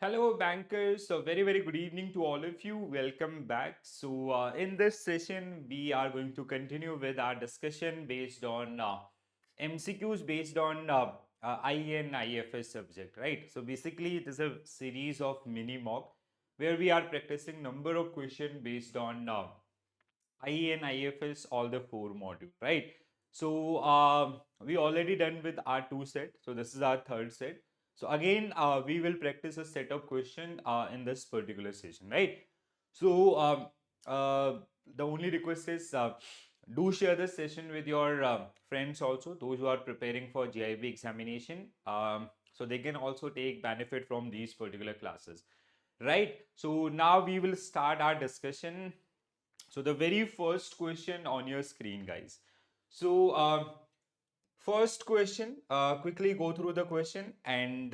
Hello, bankers. So, very good evening to all of you. Welcome back. So, in this session, we are going to continue with our discussion based on MCQs based on IE and IFS subject, right? So, basically, it is a series of mini mock where we are practicing number of questions based on IE and IFS, all the four modules, right? So we already done with our two set. So this is our third set. So again, we will practice a set of question in this particular session, right? So the only request is do share this session with your friends also, those who are preparing for JIB examination, so they can also take benefit from these particular classes, right? So now we will start our discussion. So the very first question on your screen, guys. So first question, quickly go through the question and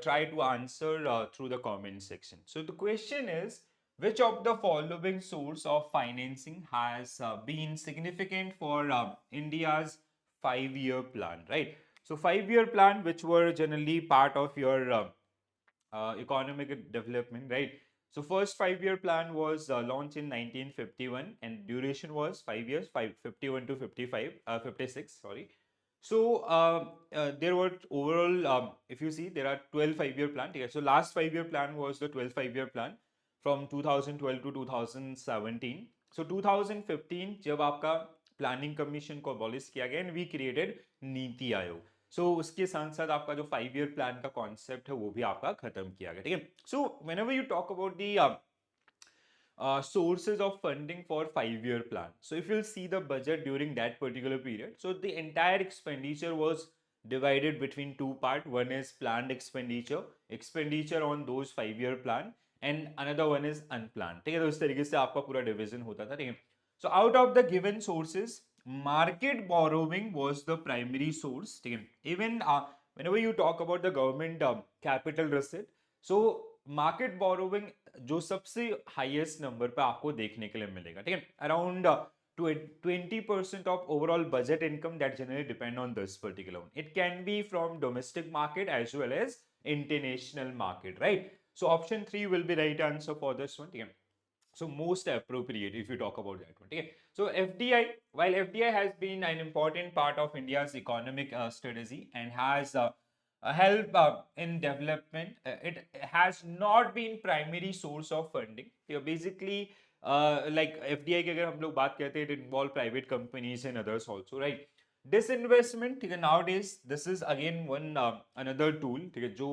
try to answer through the comment section. So the question is, which of the following source of financing has been significant for India's 5-year plan, right? So 5-year plan, which were generally part of your economic development, right? So first 5-year plan was launched in 1951 and duration was 5 years, 51 to 55, 56, sorry. So there were overall, if you see, there are 12 5-year plan. Okay? So last 5-year plan was the 12 5-year plan from 2012 to 2017. So 2015 जब आपका planning commission को abolish किया गया and we created NITI Aayog. सो उसके साथ साथ आपका जो 5-year प्लान का कॉन्सेप्ट है वो भी आपका खत्म किया गया. ठीक है. So whenever you talk about the sources of funding for 5-year plan. So if you'll see the budget during that particular period, so the entire expenditure was divided between two parts. One is planned expenditure on those 5-year plan, and another one is unplanned. ठीक है, तो इस तरीके से आपका पूरा division होता था. ठीक है. So out of the given sources, market borrowing was the primary source. ठीक है. Even whenever you talk about the government capital receipt, so market borrowing जो सबसे हाईएस्ट नंबर पे आपको देखने के लिए मिलेगा. ठीक है. Around 20% of overall budget income that generally depend on this particular one. It can be from domestic market as well as international market, right? So option 3 will be right answer for this one. Okay. So most appropriate if you talk about that one. Okay. So FDI, while FDI has been an important part of India's economic strategy and has help in development, it has not been primary source of funding. Basically, like FDI की अगर हम लोग बात करते हैं, it involve private companies and others also, right? Disinvestment, ठीक है, nowadays this is again one another tool, ठीक है, जो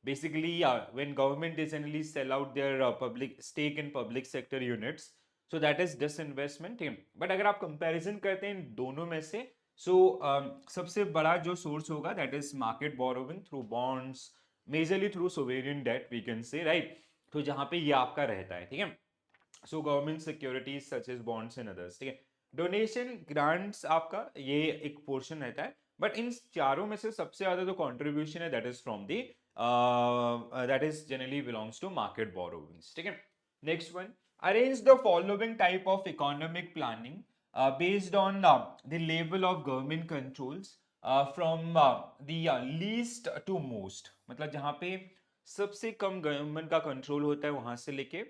basically when government they generally sell out their public stake in public sector units, so that is disinvestment. ठीक है. But अगर आप comparison करते हैं इन दोनों में से, सो सबसे बड़ा जो सोर्स होगा that is market borrowing through bonds, majorly through sovereign debt we can say, right? तो जहां पे ये आपका रहता है. ठीक है. So government securities such as bonds and others. ठीक है. डोनेशन ग्रांट्स आपका ये एक पोर्शन रहता है, बट इन चारों में से सबसे ज्यादा जो कॉन्ट्रीब्यूशन है that is from the that is generally belongs to market borrowings. ठीक है. Next one, arrange the following type of economic planning based on the level of government controls from the least to most. मतलब जहां पे सबसे कम government का control होता है वहां से लेके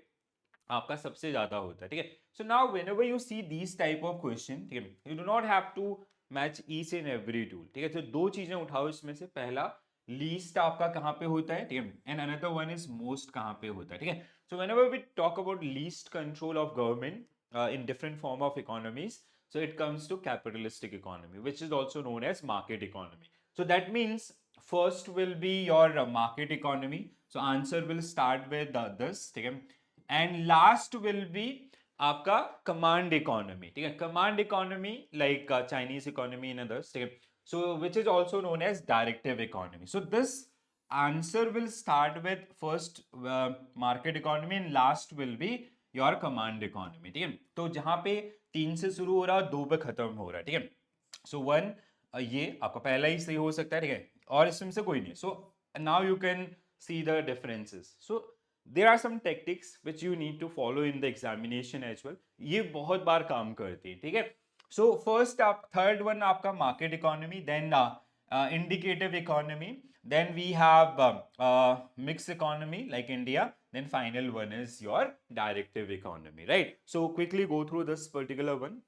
आपका सबसे ज्यादा होता है. ठीक है. So now whenever you see these type of question, ठीक है, you do not have to match each and every tool. ठीक है. तो दो चीजें उठाओ इसमें से. पहला, लीस्ट आपका कहां पे होता है, ठीक है, and another one is most कहां पे होता है. ठीक है. So whenever we talk about least control of government in different form of economies, so it comes to capitalistic economy, which is also known as market economy. So that means first will be your market economy. So answer will start with this. ठीक है. And last will be आपका command economy. ठीक है. Command economy like Chinese economy and others. ठीक है. So which is also known as directive economy. So this answer will start with first market economy and last will be your command economy. ठीक है. तो जहां पे 3 से शुरू हो रहा है, 2 पे खत्म हो रहा है. ठीक है. सो 1 ये आपका पहला ही सही हो सकता है. ठीक है. और इसमें से कोई नहीं. So now you can see the differences. So there are some tactics which you need to follow in the examination as well. ये बहुत बार काम करती है. ठीक है. सो फर्स्ट आप थर्ड वन आपका market economy, then indicative economy, then we have mixed economy like India, then final one is your directive economy, right? So quickly go through this particular one.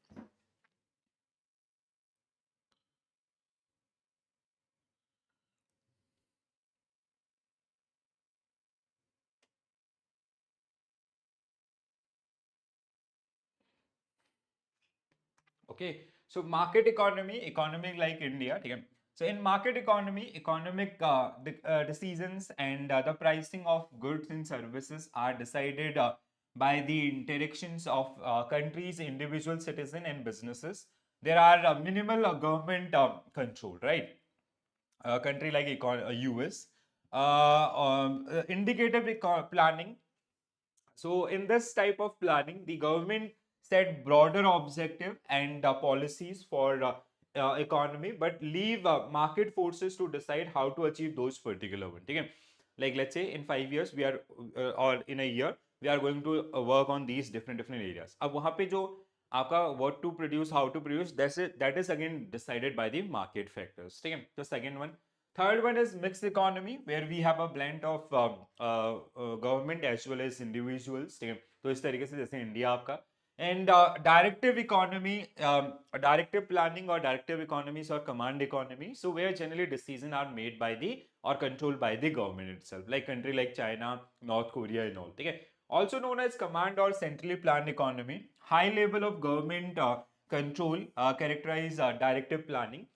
Okay, so market economy, economy like India. Okay. So in market economy, economic decisions and the pricing of goods and services are decided by the interactions of countries, individual citizen and businesses. There are minimal government control, right? A country like US, indicative planning. So in this type of planning, the government set broader objective and policies for economy, but leave market forces to decide how to achieve those particular one. Okay? Like let's say in 5 years we are or in a year we are going to work on these different areas. अब वहाँ पे जो आपका what to produce, how to produce, that is again decided by the market factors. ठीक है? The second one. Third one is mixed economy, where we have a blend of government as well as individuals. ठीक है? तो इस तरीके से जैसे India आपका and directive economy, directive planning or directive economies or command economy. So where generally decisions are made by the or controlled by the government itself, like country like China, North Korea, and all. Okay. Also known as command or centrally planned economy, high level of government control characterize directive planning.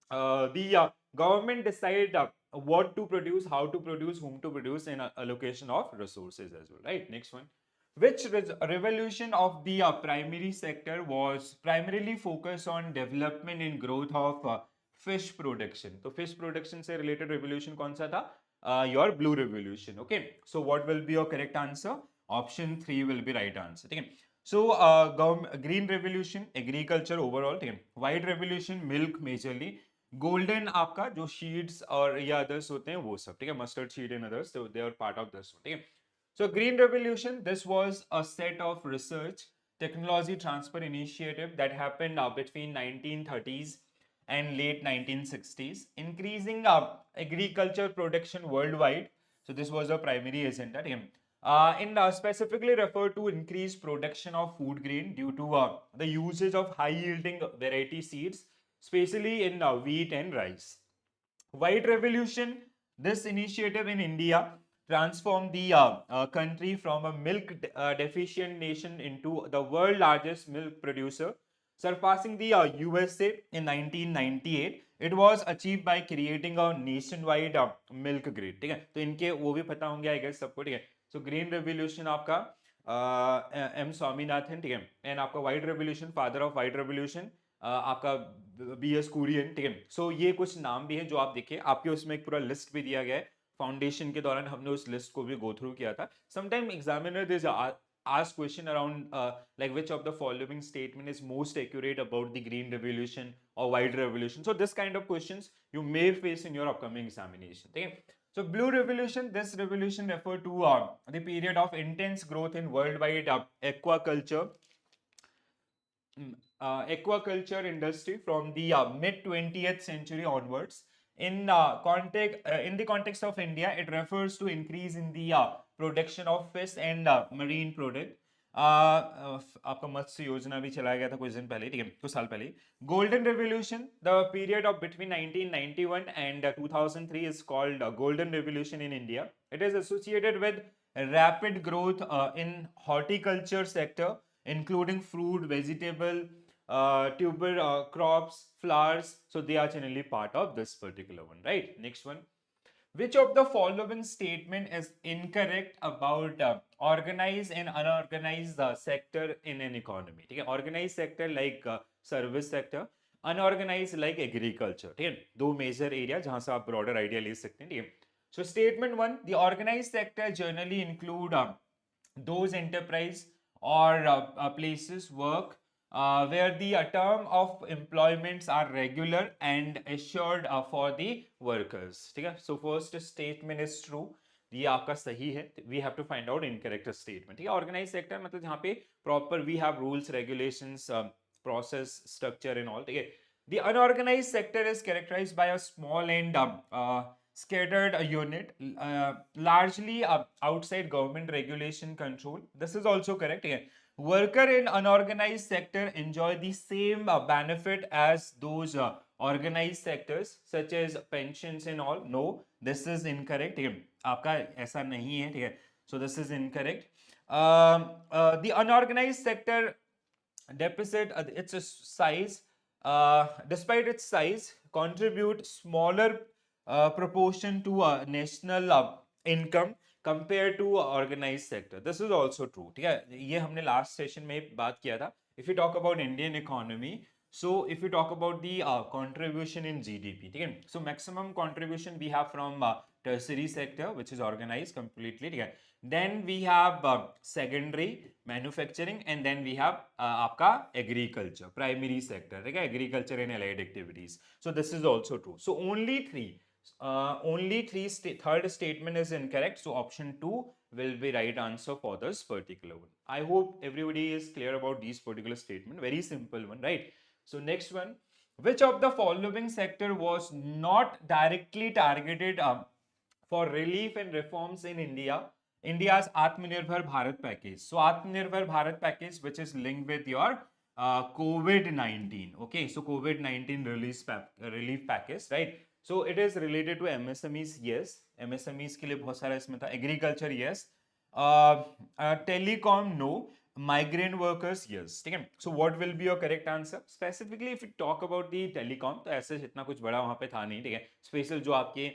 The government decide what to produce, how to produce, whom to produce, and allocation of resources as well. Right. Next one. Which revolution of the primary sector was primarily focused on development and growth of fish production. So fish production से related revolution कौन सा था? Your blue revolution. Okay. So what will be your correct answer? Option 3 will be right answer. ठीक है. So green revolution agriculture overall. ठीक है. White revolution milk majorly. Golden आपका जो शीड्स और या अदर्स होते हैं वो सब. ठीक है. Mustard seed and others, they are part of this. ठीक है. So Green Revolution, this was a set of research technology transfer initiative that happened between 1930s and late 1960s, increasing agriculture production worldwide. So this was a primary agenda. In specifically refer to increased production of food grain due to the usage of high yielding variety seeds, especially in wheat and rice. White Revolution, this initiative in India transformed the country from a milk deficient nation into the world largest milk producer, surpassing the USA in 1998. It was achieved by creating a nationwide milk grid. ठीक है, तो इनके वो भी पता होंगे I guess सबको. ठीक है, सो ग्रीन रेवोल्यूशन आपका एम स्वामीनाथन. ठीक है, एंड आपका white revolution, father of white revolution आपका BS कुरियन. ठीक है, सो ये कुछ नाम भी हैं जो आप देखिए, आपके उसमें एक पूरा लिस्ट भी दिया गया है. फाउंडेशन के दौरान हमने उस लिस्ट को भी गो थ्रू किया था. Sometime examiner this ask question around like which of the following statement is most accurate about the green revolution or white revolution. So this kind of questions you may face in your upcoming examination. Okay? So blue revolution, this revolution refer to the period of intense growth in worldwide aquaculture aquaculture industry from the mid 20th century onwards. In the context of India, it refers to increase in the production of fish and marine product. आपका मत्स्य योजना भी चलाया गया था कुछ दिन पहले. ठीक है, कुछ साल पहले. Golden revolution, the period of between 1991 and 2003 is called golden revolution in India. It is associated with rapid growth in horticulture sector, including fruit, vegetable, tuber crops, flowers. So they are generally part of this particular one, right? Next one. Which of the following statement is incorrect about organized and unorganized sector in an economy? ठीक है, organized sector like service sector, unorganized like agriculture. ठीक है, दो major area जहां से आप broader idea ले सकते हैं. ठीक है, so statement one, the organized sector generally include those enterprise or places work where the term of employments are regular and assured for the workers. ठीक है, so first statement is true, ये आपका सही है. we have to find out incorrect statement. ठीक है, organized sector मतलब जहाँ पे proper we have rules, regulations, process, structure and all. ठीक है, The unorganized sector is characterized by a small and scattered unit, largely outside government regulation control. This is also correct. Again, worker in unorganized sector enjoy the same benefit as those organized sectors, such as pensions and all. No, this is incorrect. ठीक है, आपका ऐसा नहीं है, ठीक है. So this is incorrect. The unorganized sector deficit, its size, despite its size, contribute smaller proportion to national income compared to organized sector. This is also true. ठीक है, ये हमने last session में बात किया था. If you talk about Indian economy, so if you talk about the contribution in GDP, ठीक है, so maximum contribution we have from tertiary sector, which is organized completely, ठीक है. Then we have secondary manufacturing, and then we have आपका agriculture, primary sector, ठीक है, agriculture and allied activities. So this is also true. So only three third statement is incorrect. So option 2 will be right answer for this particular one. I hope everybody is clear about these particular statement. Very simple one, right? So next one, which of the following sector was not directly targeted for relief and reforms in India's Atmanirbhar Bharat package? So Atmanirbhar Bharat package, which is linked with your COVID-19. Okay, so COVID-19 relief package, right? So it is related to MSMEs, yes. MSMEs के लिए बहुत सारा इसमें था. Agriculture, yes. Telecom, no. Migrant workers, yes. ठीक है. So what will be your correct answer? Specifically, if you talk about the telecom, तो ऐसे इतना कुछ बड़ा वहाँ पे था नहीं, ठीक है. Special जो आपके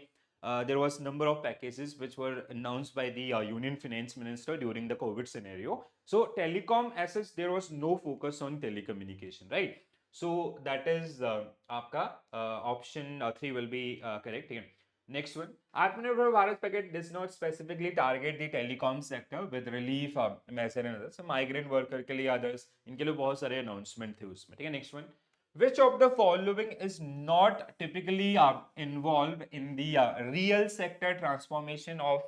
there was number of packages which were announced by the Union Finance Minister during the COVID scenario. So telecom, as such, there was no focus on telecommunication, right? So that is आपका option 3 will be correct. ठीक है. Next one, Atmanirbhar Bharat package does not specifically target the telecom sector with relief measure and others. So migrant worker के लिए others, इनके लिए बहुत सारे announcement थे उसमें. ठीक है. Next one, which of the following is not typically involved in the real sector transformation of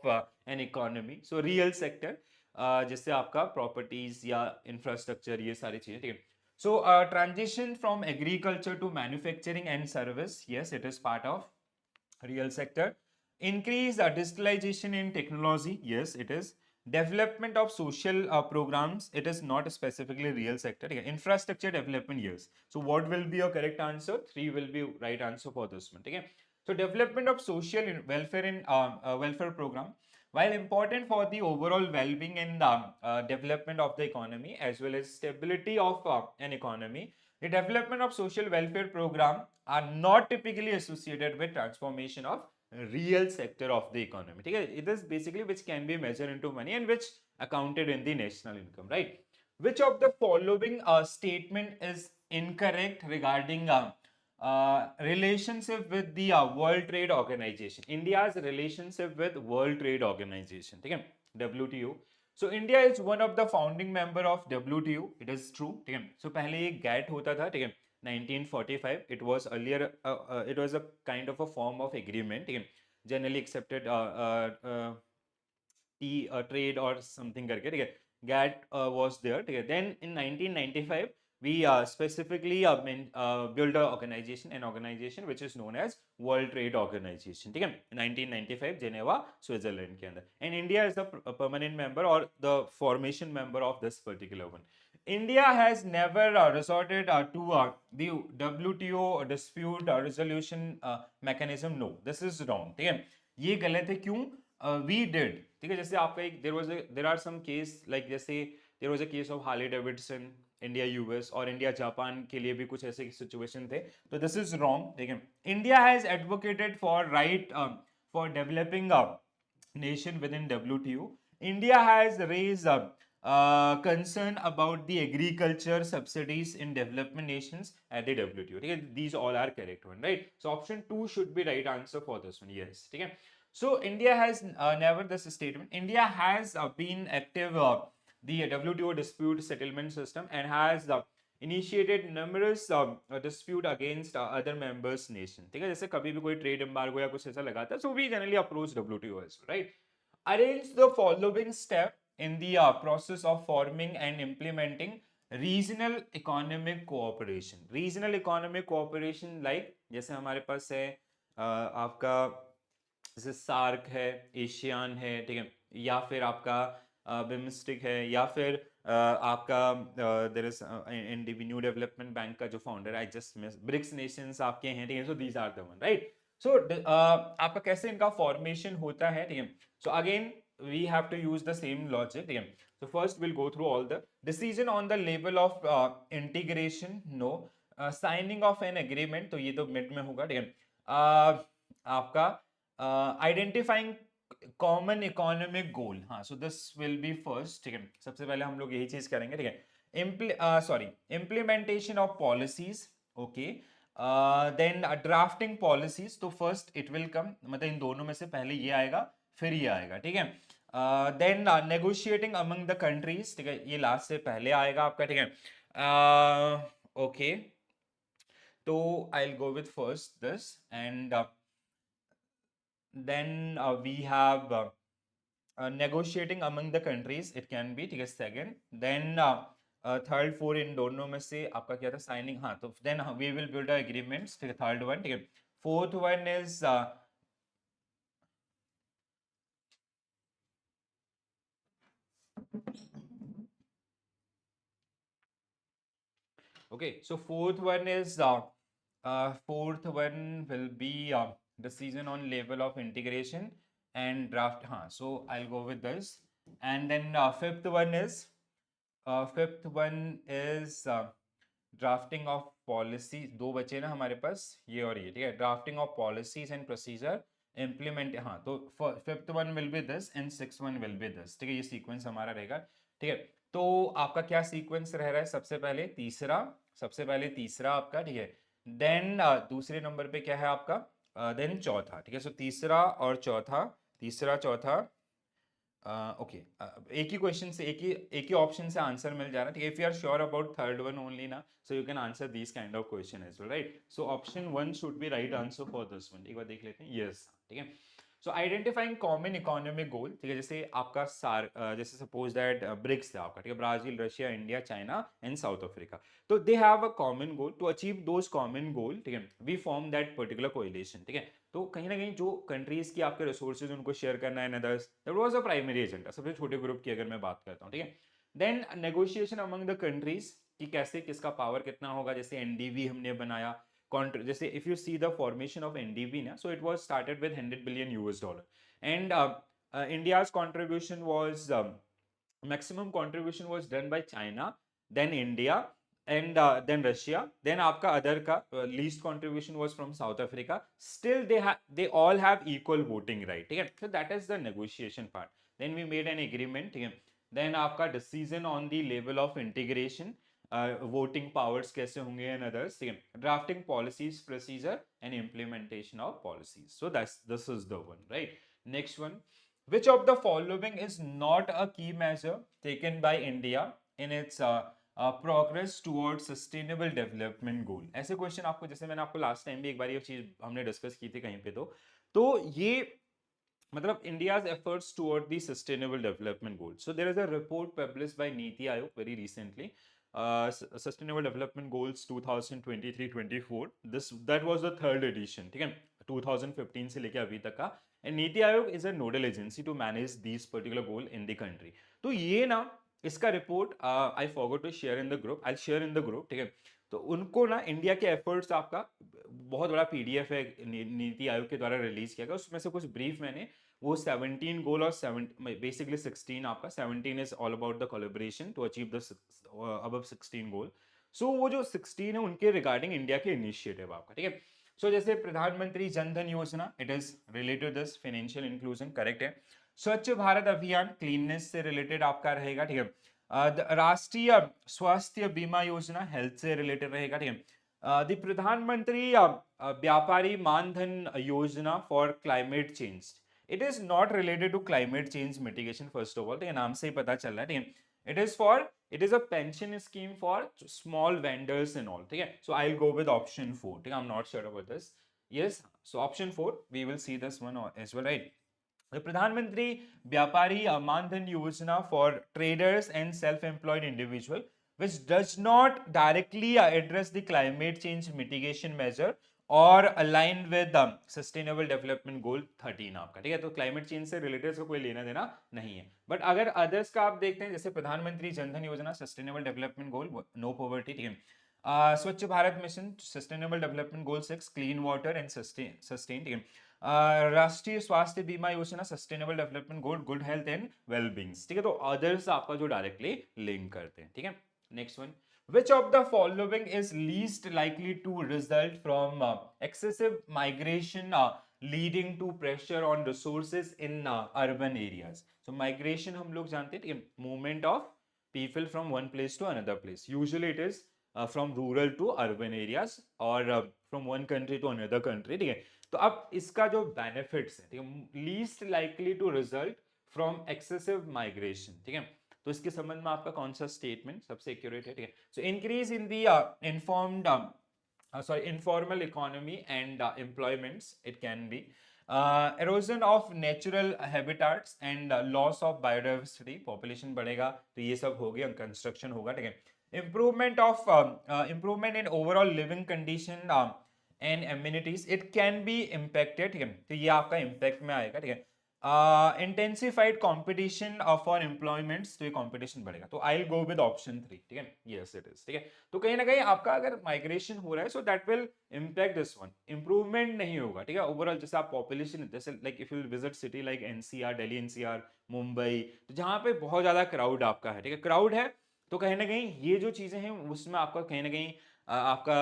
an economy? So real sector, जिससे आपका properties या infrastructure ये सारी चीजें, ठीक है. So transition from agriculture to manufacturing and service, yes, it is part of real sector. Increase digitalization in technology, yes, it is. Development of social programs, it is not specifically real sector. Okay. Infrastructure development, yes. So what will be your correct answer? 3 will be right answer for this one. Okay. So development of social welfare in welfare program, while important for the overall well-being and development of the economy as well as stability of an economy, the development of social welfare program are not typically associated with transformation of real sector of the economy. It is basically which can be measured into money and which accounted in the national income, right? Which of the following statement is incorrect regarding relationship with the World Trade Organization? India's relationship with World Trade Organization, okay? WTO. So India is one of the founding member of WTO. It is true. ठीक है. So पहले ये GATT होता था, ठीक है. 1945. It was earlier. It was a kind of a form of agreement, ठीक है. Generally accepted trade or something करके, ठीक है. GATT was there, ठीक है. Then in 1995 we specifically built an organization which is known as World Trade Organization, ठीक है. 1995 Geneva, Switzerland के अंदर. And India is the permanent member or the formation member of this particular one. India has never resorted to the WTO dispute resolution mechanism. No, this is wrong. ठीक है. ये गलत है. क्यों? We did. ठीक है. जैसे आपका एक there are some case like जैसे there was a case of Harley Davidson, India US और India Japan के लिए भी कुछ ऐसे situation थे. तो this is wrong. ठीक है. India has advocated for right for developing a nation within WTO. India has raised concern about the agriculture subsidies in development nations at the WTO. Okay? These all are correct one, right? So option 2 should be right answer for this one. Yes. Okay? So India has never this statement. India has been active the WTO dispute settlement system and has initiated numerous dispute against other members nation. ठीक है. जैसे कभी भी कोई trade embargo या कुछ ऐसा लगाता है, so we generally approach WTO as well, right? Arrange the following step in the process of forming and implementing regional economic cooperation, regional economic cooperation like जैसे हमारे पास है आपका जैसे सार्क है, एशियान है, ठीक है, या फिर आपका बिम्स्टिक है, या फिर आपका there is NDB new development bank का जो founder I just miss, BRICS nations आपके हैं, ठीक है, so these are the one, right. So आपका कैसे इनका फॉर्मेशन होता है, ठीक है। So again we have to use the same logic, ठीक है। So first we'll go through all the decision on the level of integration, no, signing of an agreement, तो ये तो मिड में होगा, ठीक है। आपका आइडेंटिफाइंग कॉमन इकोनॉमिक गोल, हाँ, so this will be first, ठीक है। सबसे पहले हम लोग यही चीज करेंगे, ठीक है। Sorry, implementation of policies, okay, then drafting policies, तो फर्स्ट इट विल कम, मतलब इन दोनों में से पहले ये आएगा फिर ये आएगा, ठीक है। Then negotiating among the countries, ठीक है, ये लास्ट से पहले आएगा आपका, ठीक है। ओके, तो आई will go with first this, and then we have negotiating among the countries, it can be, ठीक है, second, then थर्ड फोर, इन दोनों में से आपका क्या था, साइनिंग, हाँ, तो then we will build agreements, ठीक है, थर्ड वन, ठीक है। Fourth one is okay, so fourth one will be decision on level of integration and draft, हाँ, so I'll go with this, and then fifth one is drafting of policy, दो बचे ना हमारे पास, ये और ये, ठीक है, drafting of policies and procedure, implement, हाँ, तो fifth one will be this and six one will be this, ठीक है, ये सीक्वेंस हमारा रहेगा, ठीक है। तो आपका क्या सीक्वेंस रह रहा है, सबसे पहले तीसरा आपका, ठीक है, देन दूसरे नंबर पे क्या है आपका, देन चौथा, ठीक है, सो तीसरा और चौथा, तीसरा चौथा, ओके, एक ही क्वेश्चन से एक ही ऑप्शन से आंसर मिल जा रहा है, ठीक है। If you are sure about third one only ना, so you can answer this kind of question as well, right. So option one should be right answer for this one, एक बार देख लेते हैं, यस, ठीक है। So identifying common economic goal, ठीक है, जैसे आपका जैसे सपोज दैट ब्रिक्स है आपका, ठीक है, Brazil, Russia, India, China and South Africa, तो they have a common goal, to achieve those common goal, ठीक है, we form that particular coalition, ठीक है। तो कहीं ना कहीं जो कंट्रीज की आपके रिसोर्सेज उनको शेयर करना है, others, that was a primary agenda, सबसे छोटे ग्रुप की अगर मैं बात करता हूँ, ठीक है। Then negotiation among the countries, कि कैसे किसका पावर कितना होगा, जैसे एनडीवी हमने बनाया, जैसे if you see the formation of NDB ना, so it was started with 100 billion US dollar, and India's contribution was maximum contribution was done by China, then India, and then Russia, then आपका other का least contribution was from South Africa. Still they all have equal voting right, ठीक है, so that is the negotiation part. Then we made an agreement, ठीक है, then आपका decision on the level of integration, voting powers कैसे होंगे and others, ठीक है, drafting policies, procedure and implementation of policies. So this is the one, right? Next one, which of the following is not a key measure taken by India in its progress towards sustainable development goal? ऐसे question आपको, जैसे मैंने आपको last time भी एक बार ये चीज हमने डिस्कस की थी कहीं पे, तो ये मतलब India's efforts toward the sustainable development goals. So there is a report published by Niti Aayog very recently, Sustainable Development Goals 2023-24. That was the third edition, ठीक है, 2015 से लेके अभी तक का, and NITI Aayog is a nodal agency to manage these particular goal in the country. तो ये ना इसका report I forgot to share in the group, I'll share in the group, ठीक है। तो उनको ना इंडिया के एफर्ट्स आपका बहुत बड़ा पीडीएफ है नीति आयोग के द्वारा रिलीज किया गया, उसमें से कुछ ब्रीफ मैंने वो 17 गोल और 7 बेसिकली 16 आपका 17 is all about the collaboration to achieve the above 16 goal. So वो जो 16 है उनके रिगार्डिंग इंडिया के इनिशिएटिव आपका, ठीक है। सो जैसे प्रधानमंत्री जन धन योजना, it is related this financial inclusion, correct है। स्वच्छ भारत अभियान, क्लीननेस से रिलेटेड आपका रहेगा, ठीक है। राष्ट्रीय स्वास्थ्य बीमा योजना, हेल्थ से रिलेटेड रहेगा, ठीक है। द प्रधानमंत्री Vyapari Maandhan Yojana for climate change, it is not related to climate change mitigation, first of all, ठीक है, नाम से ही पता चल रहा है, ठीक है। It is a pension scheme for small vendors and all, ठीक है। So I will go with option 4, ठीक है, I am not sure about this, yes, so option 4 we will see this one as well, right. Pradhan Mantri Vyapari Maandhan Yojana for traders and self-employed individual which does not directly address the climate change mitigation measure और align with sustainable development गोल 13 आपका, ठीक है। तो climate change से related इसका कोई लेना देना नहीं है। बट अगर अदर्स का आप देखते हैं, जैसे Pradhan Mantri Jan Dhan Yojana, sustainable development goal no poverty, ठीक है। Swachh Bharat mission, sustainable development goal 6, clean water and sustain, ठीक है। Rashtriya Swasthya Bima Yojana, sustainable development goal good health and wellbeings, ठीक है। तो अदर्स आपका जो डायरेक्टली लिंक करते हैं, ठीक है। Next one, which of the following is least likely to result from excessive migration leading to pressure on resources in urban areas? So migration हम लोग जानते हैं, movement of people from one place to another place. Usually it is from rural to urban areas or from one country to another country, ठीक है। तो अब इसका जो benefits है, ठीक है, least likely to result from excessive migration, ठीक है। तो इसके संबंध में आपका कौन सा स्टेटमेंट सबसे एक्यूरेट है, ठीक है। So increase in the informed informal economy and employments, it can be erosion of natural habitats and loss of biodiversity, population बढ़ेगा तो ये सब हो गया, कंस्ट्रक्शन होगा, ठीक है। improvement in overall living condition and amenities, it can be impacted, ठीक है। तो ये आपका इम्पैक्ट में आएगा, ठीक है। इंटेंसिफाइड कॉम्पिटिशन फॉर एम्प्लॉयमेंट्स, तो ये कॉम्पिटिशन बढ़ेगा, तो आई विल गो विद ऑप्शन 3, ठीक है। यस इट इज, ठीक है। तो कहीं ना कहीं आपका अगर माइग्रेशन हो रहा है, so that will impact this one, improvement नहीं होगा, ठीक है। ओवरऑल जैसे आप पॉपुलेशन, जैसे like if you visit city like NCR, Delhi NCR, Mumbai, तो जहां पे बहुत ज्यादा क्राउड आपका है, ठीक है, क्राउड है, तो कहीं ना कहीं ये जो चीजें हैं उसमें आपका कहीं ना कहीं आपका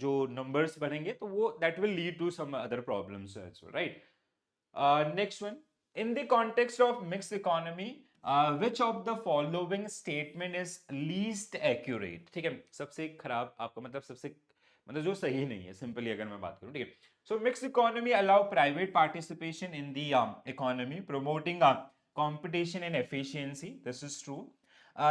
जो नंबर्स बढ़ेंगे, तो वो that will lead to some other problems as well, right. Next one, in the context of mixed economy, which of the following statement is least accurate, ठीक है। सबसे खराब आपका मतलब सबसे मतलब जो सही नहीं है, सिंपली अगर मैं बात करूं, ठीक है। सो mix economy allow private participation in the economy, promoting competition and efficiency, this is true.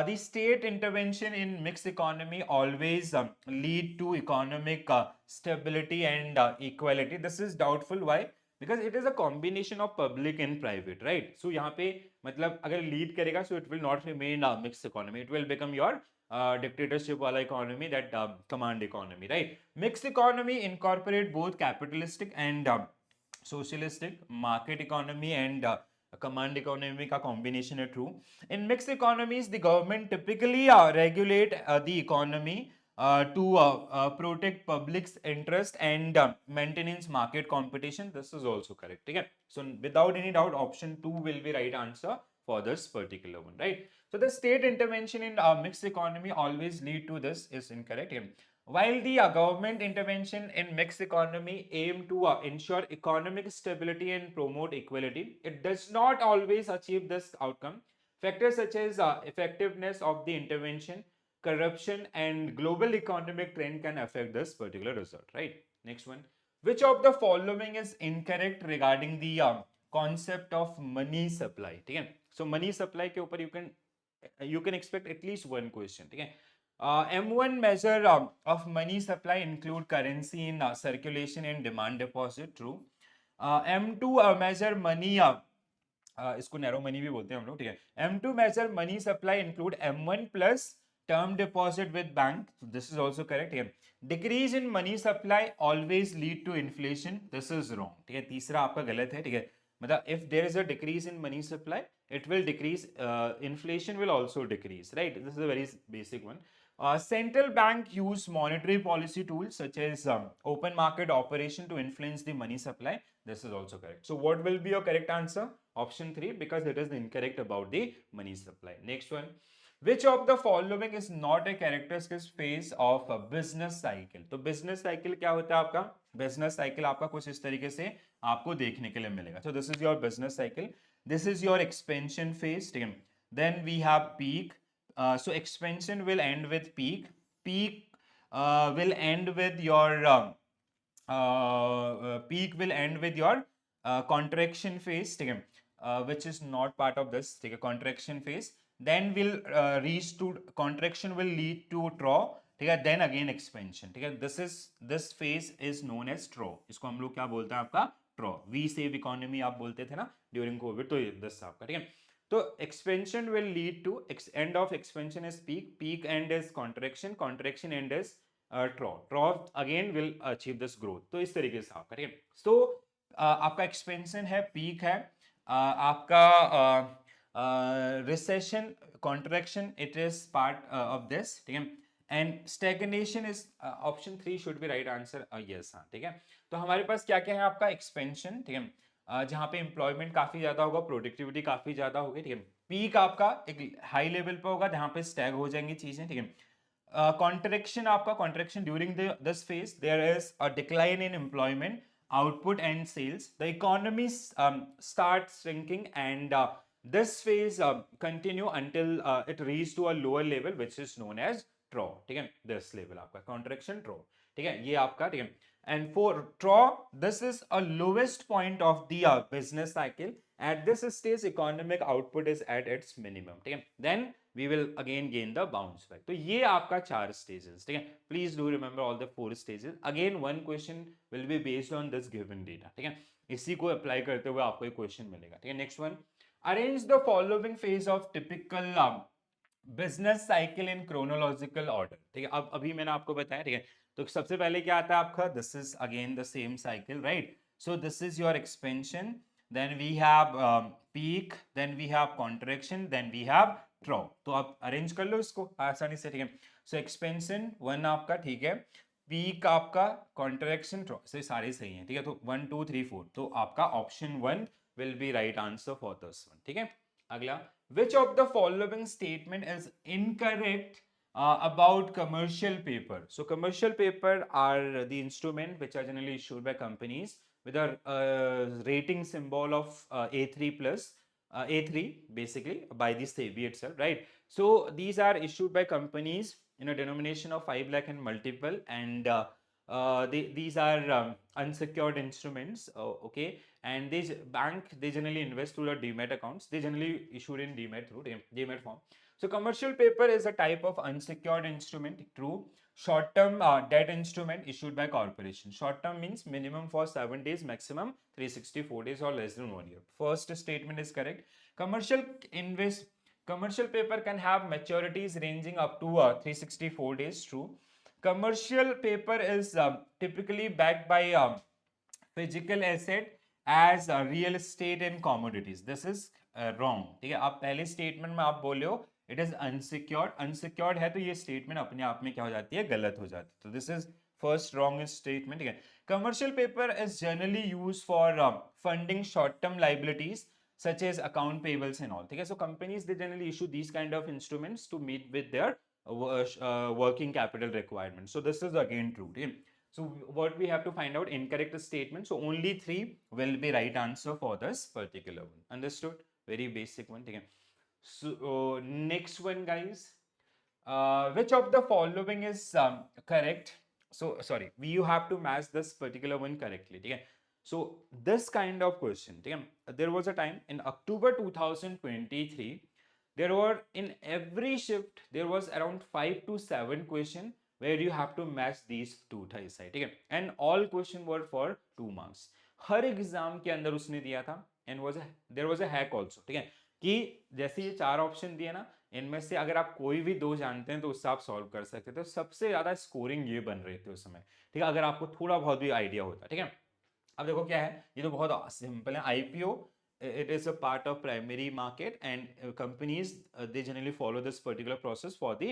The state intervention in mixed economy always lead to economic stability and equality, this is doubtful. Why? Because it is a combination of public and private, right? So यहाँ पे मतलब अगर lead करेगा, so it will not remain a mixed economy, it will become your dictatorship वाला economy, that command economy, right? Mixed economy incorporate both capitalistic and socialistic, market economy and command economy का combination है, true. In mixed economies, the government typically regulate the economy to protect public's interest and maintenance market competition, this is also correct, ठीक है। So without any doubt option 2 will be right answer for this particular one, right? So the state intervention in mixed economy always lead to this is incorrect. While the government intervention in mixed economy aim to ensure economic stability and promote equality, it does not always achieve this outcome. Factors such as effectiveness of the intervention, corruption, and global economic trend can affect this particular result, right? Next one. Which of the following is incorrect regarding the concept of money supply, ठीक है। So money supply के ऊपर you can expect at least one question, ठीक है। M1 measure of money supply include currency in circulation and demand deposit, true. M2 measure money इसको narrow money भी बोलते हैं हम लोग, ठीक है। M2 measure money supply include M1 plus term deposit with bank, this is also correct, ठीक है। Decrease in money supply always lead to inflation, this is wrong, ठीक है। तीसरा आपका गलत है, ठीक है। मतलब if there is a decrease in money supply, it will decrease, inflation will also decrease, right? This is a very basic one. Central bank use monetary policy tools such as open market operation to influence the money supply, this is also correct. So what will be your correct answer? Option 3, because it is incorrect about the money supply. Next one, which of the following is not a characteristic phase of a business cycle? तो business cycle क्या होता है आपका? business cycle आपका कुछ इस तरीके से आपको देखने के लिए मिलेगा. So this is your business cycle. This is your expansion phase. ठीक है. Then we have peak. So expansion will end with peak. Peak will end with your peak will end with your contraction phase, ठीक है, which is not part of this, ठीक है, contraction phase. Then will reach to contraction will lead to draw, ठीक है, then again expansion, ठीक है. This phase is known as draw. इसको हम लोग क्या बोलते हैं आपका draw. V save economy आप बोलते थे ना during COVID, तो ये this आपका, ठीक है. तो expansion will lead to end of expansion is peak end is contraction end is trough again will achieve this growth. तो इस तरीके से आपका, ठीक है. So आपका expansion है, peak है, आपका recession contraction it is part of this, ठीक है. And stagnation is option 3 should be right answer. Yes, हाँ, ठीक है. तो हमारे पास क्या क्या है, आपका एक्सपेंशन, ठीक है, जहाँ पे एम्प्लॉयमेंट काफी ज्यादा होगा, प्रोडक्टिविटी काफी ज्यादा होगी, ठीक है. पीक आपका एक हाई लेवल पे होगा जहाँ पे स्टैग हो जाएंगी चीजें, ठीक है. कॉन्ट्रेक्शन आपका, contraction during this phase there is a decline in employment, output and sales, the economy starts shrinking, and this phase continue until it reach to a lower level which is known as trough, ठीक है. this level आपका contraction trough, ठीक है, ये आपका, ठीक है. and for trough this is a lowest point of the business cycle. at this stage economic output is at its minimum, ठीक है. then we will again gain the bounce back. तो ये आपका 4 stages, ठीक है. please do remember all the 4 stages. again one question will be based on this given data, ठीक है. इसी को अप्लाई करते हुए आपको एक क्वेश्चन मिलेगा, ठीक है. Next one, arrange the following phase of typical business cycle in chronological order, ठीक है. अब अभी मैंने आपको बताया, ठीक है. तो सबसे पहले क्या आता है आपका, this is again the same cycle, right. So this is your expansion, then we have peak, then we have contraction, then we have trough. तो आप अरेंज कर लो इसको आसानी से, ठीक है. सो एक्सपेंशन 1 आपका, ठीक है, पीक आपका, कॉन्ट्रैक्शन, ट्रॉफ, से सारे सही हैं, ठीक है. तो 1 2 3 4, तो आपका option 1 will be right answer for this one, ठीक है. अगला, which of the following statement is incorrect about commercial paper? So commercial paper are the instrument which are generally issued by companies with a rating symbol of A3 plus, A3 basically by the SEBI itself, right? So these are issued by companies in a denomination of 5 lakh and multiple, and these are unsecured instruments, okay, and these bank, they generally invest through the demat accounts, they generally issued in demat, through demat form. So commercial paper is a type of unsecured instrument, true. Short term debt instrument issued by corporation. Short term means minimum for 7 days, maximum 364 days or less than 1 year. First statement is correct. Commercial paper can have maturities ranging up to 364 days, true. Commercial paper is typically backed by physical asset as real estate and commodities. This is wrong, ठीक है. आप पहले statement में आप बोले हो it is unsecured, unsecured है तो ये स्टेटमेंट अपने आप में क्या हो जाती है, गलत हो जाती है. तो this is first wrong statement, ठीक है. Commercial paper is generally use for funding short term liabilities such as account payables and all, ठीक है. So companies they generally issue these kind of instruments to meet with their working capital requirements. So this is again true, ठीक है. So what we have to find out, incorrect statement. So only 3 will be right answer for this particular one. Understood? Very basic one, ठीक है. So next one, guys. Which of the following is correct? So sorry, you have to match this particular one correctly, ठीक है. So this kind of question, ठीक है. There was a time in October 2023. There were in every shift there was around 5 to 7 question where you have to match these two types, ठीक है. And all question were for 2 marks. Her exam के अंदर उसने दिया था, and was there was a hack also, ठीक है. कि जैसे ये 4 ऑप्शन दिए ना, इनमें से अगर आप कोई भी 2 जानते हैं तो उससे आप सॉल्व कर सकते थे. तो सबसे ज्यादा स्कोरिंग ये बन रहे थे उस समय, ठीक है, अगर आपको थोड़ा बहुत भी आइडिया होता, ठीक है. अब देखो क्या है, ये तो बहुत सिंपल है. IPO, it is a part of primary market, and companies they generally follow this particular process for the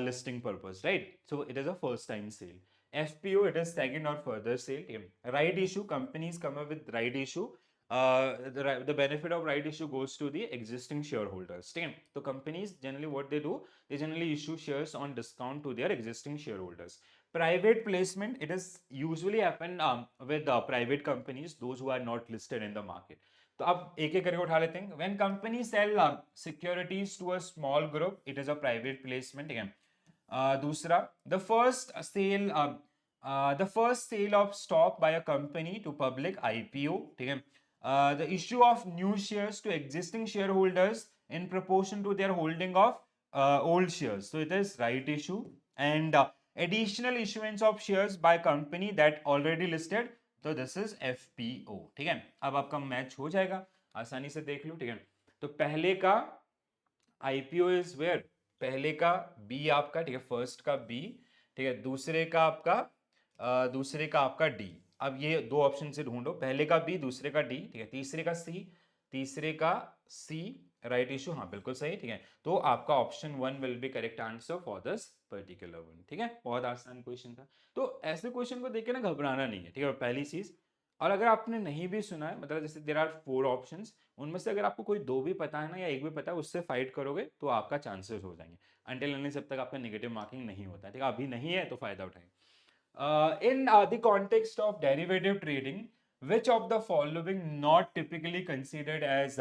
listing purpose, right? So it is a first time sale. FPO, it is second or further sale. Right issue, companies come up with right issue. The benefit of right issue goes to the existing shareholders. So companies generally what they do, they generally issue shares on discount to their existing shareholders. Private placement, it is usually happen with private companies, those who are not listed in the market. तो अब एक एक करके उठा लेते हैं. When companies sell securities to a small group, it is a private placement. ठीक है. दूसरा, the first sale of stock by a company to public, IPO. ठीक है. The issue of new shares to existing shareholders in proportion to their holding of old shares. So it is right issue. And additional issuance of shares by company that already listed. तो this is FPO, ठीक है. अब आपका match हो जाएगा, आसानी से देख लो, ठीक है. तो पहले का आईपीओ इज वेयर, पहले का बी आपका, ठीक है, फर्स्ट का बी, ठीक है, दूसरे का आपका डी। अब ये दो ऑप्शन से ढूंढो, पहले का बी, दूसरे का डी, ठीक है, तीसरे का सी, राइट इशू, हाँ बिल्कुल सही, ठीक है। तो आपका option one will be correct answer for this particular one, ठीक है, बहुत आसान क्वेश्चन था। तो ऐसे क्वेश्चन को देख के ना घबराना नहीं है, ठीक है, पहली चीज। और अगर आपने नहीं भी सुना है, मतलब जैसे देयर आर 4 ऑप्शंस, उनमें से अगर आपको कोई दो भी पता है ना, या एक भी पता है, उससे फाइट करोगे तो आपका चांसेस हो जाएंगे, अनटिल अनलेस जब तक आपका नेगेटिव मार्किंग नहीं होता है, ठीक है। अभी नहीं है तो फायदा उठाएं। In the context of derivative trading, which of the following not typically considered as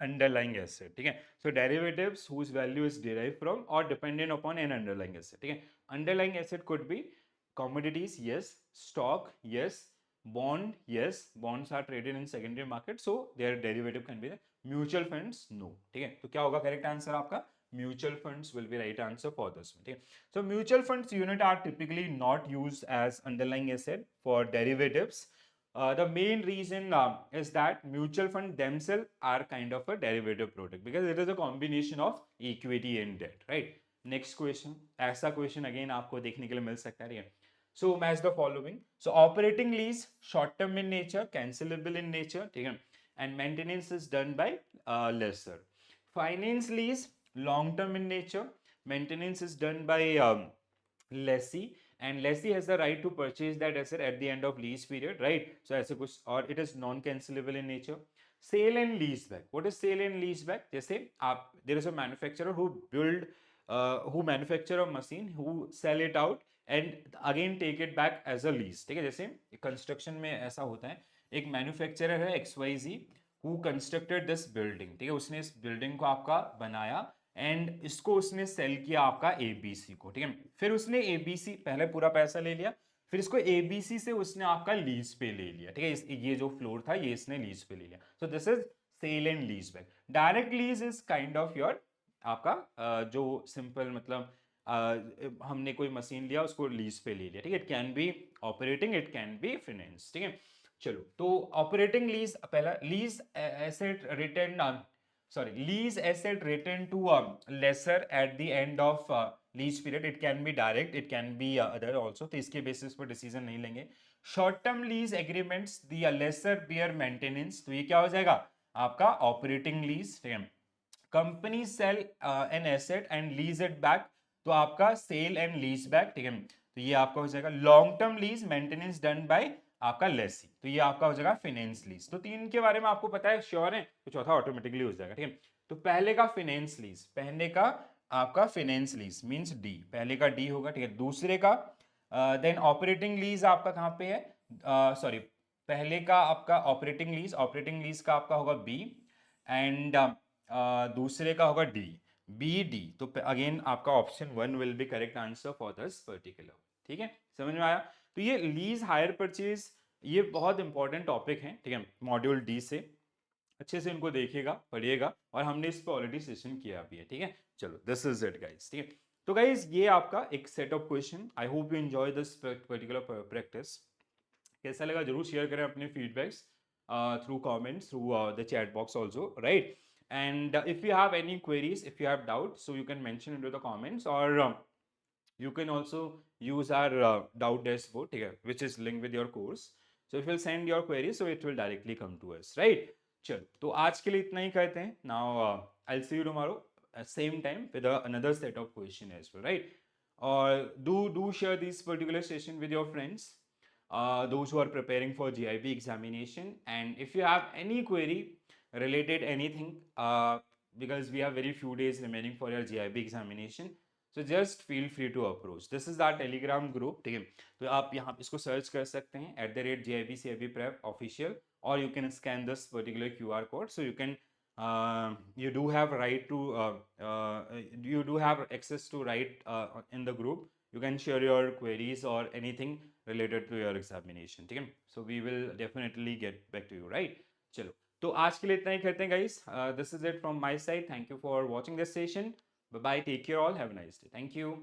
underlying asset, ठीक है। So derivatives whose value is derived from or dependent upon an underlying asset, ठीक है। Underlying asset could be commodities, yes, stock, yes, bond, yes, bonds are traded in secondary market, so their derivative can be the mutual funds, no, ठीक है। तो क्या होगा correct answer आपका, mutual funds will be right answer for this one, ठीक है। So mutual funds unit are typically not used as underlying asset for derivatives. The main reason is that mutual fund themselves are kind of a derivative product because it is a combination of equity and debt, right? Next question, ऐसा question again आपको देखने के लिए मिल सकता है, So match the following. So operating lease short term in nature, cancelable in nature, ठीक है, and maintenance is done by lessor. Finance lease long term in nature, maintenance is done by lessee, and lessee has the right to purchase that asset at the end of lease period, right? So ऐसे कुछ, or it is non cancelable in nature. Sale and lease back, what is sale and lease back? जैसे आप, there is a manufacturer who manufacture a machine, who sell it out and again take it back as a lease, ठीक है। जैसे construction में ऐसा होता है, एक मैन्युफैक्चरर है XYZ who constructed this building, ठीक है, उसने इस बिल्डिंग को आपका बनाया एंड इसको उसने सेल किया आपका एबीसी को, ठीक है। फिर उसने एबीसी पहले पूरा पैसा ले लिया, फिर इसको एबीसी से उसने आपका लीज पे ले लिया, ठीक है, ये जो फ्लोर था ये इसने लीज पे ले लिया। So this is sale and lease back. Direct lease is kind of your आपका जो सिंपल मतलब हमने कोई मशीन लिया उसको लीज पे ले लिया, ठीक है। It can be operating, it can be finance, ठीक है। चलो, तो ऑपरेटिंग लीज, पहला lease asset return, sorry, lease asset written to lessor at the end of lease period. It can be direct, it can be other also, तो इसके basis पर decision नहीं लेंगे। Short term lease agreements, the lessor bear maintenance, तो ये क्या हो जाएगा आपका ऑपरेटिंग लीज, ठीक है। Company sale an asset and lease it back, तो आपका सेल एंड लीज बैक, ठीक है। तो ये आपका हो जाएगा long term lease, maintenance done by आपका लेसी, तो ये आपका हो जाएगा फाइनेंस लीज। तो तीन के बारे में आपको पता है, श्योर है, तो चौथा ऑटोमेटिकली हो जाएगा, ठीक है। तो पहले का फाइनेंस लीज, पहले का आपका फाइनेंस लीज मींस डी, पहले का डी होगा, ठीक है। दूसरे का देन ऑपरेटिंग लीज आपका कहां पे है, सॉरी, पहले का आपका ऑपरेटिंग लीज का आपका होगा बी, एंड दूसरे का होगा डी, बी डी। तो अगेन आपका option one will be correct answer for this particular, ठीक है, समझ में आया। तो ये लीज हायर परचेज ये बहुत इंपॉर्टेंट टॉपिक है, ठीक है, मॉड्यूल डी से अच्छे से इनको देखिएगा, पढ़िएगा, और हमने इस पर ऑलरेडी सेशन किया भी है, ठीक है। चलो, दिस इज इट गाइस, ठीक है। तो गाइस ये आपका एक set of question, I hope you enjoy this particular practice. कैसा लगा जरूर शेयर करें अपने feedbacks through comments, through the chat box also, right? And if you have any queries, if you have doubts, so you can mention into the comments, or you can also use our doubt dashboard, okay, which is linked with your course. So if you'll send your queries, so it will directly come to us, right? चलो, तो आज के लिए इतना ही कहते हैं। Now I'll see you tomorrow same time with another set of question as well, right? Or do share this particular session with your friends, those who are preparing for JIB examination. And if you have any query related anything, because we have very few days remaining for your JIB examination, so just feel free to approach. This is our Telegram group, ठीक है। तो आप यहाँ इसको search कर सकते हैं @JIB CIB Prep official, or you can scan this particular QR code, so you can you do have right to you do have access to write in the group. You can share your queries or anything related to your examination, ठीक है। So we will definitely get back to you, right? चलो, तो आज के लिए इतना ही करते हैं guys. This is it from my side. Thank you for watching this session. Bye bye. Take care all. Have a nice day. Thank you.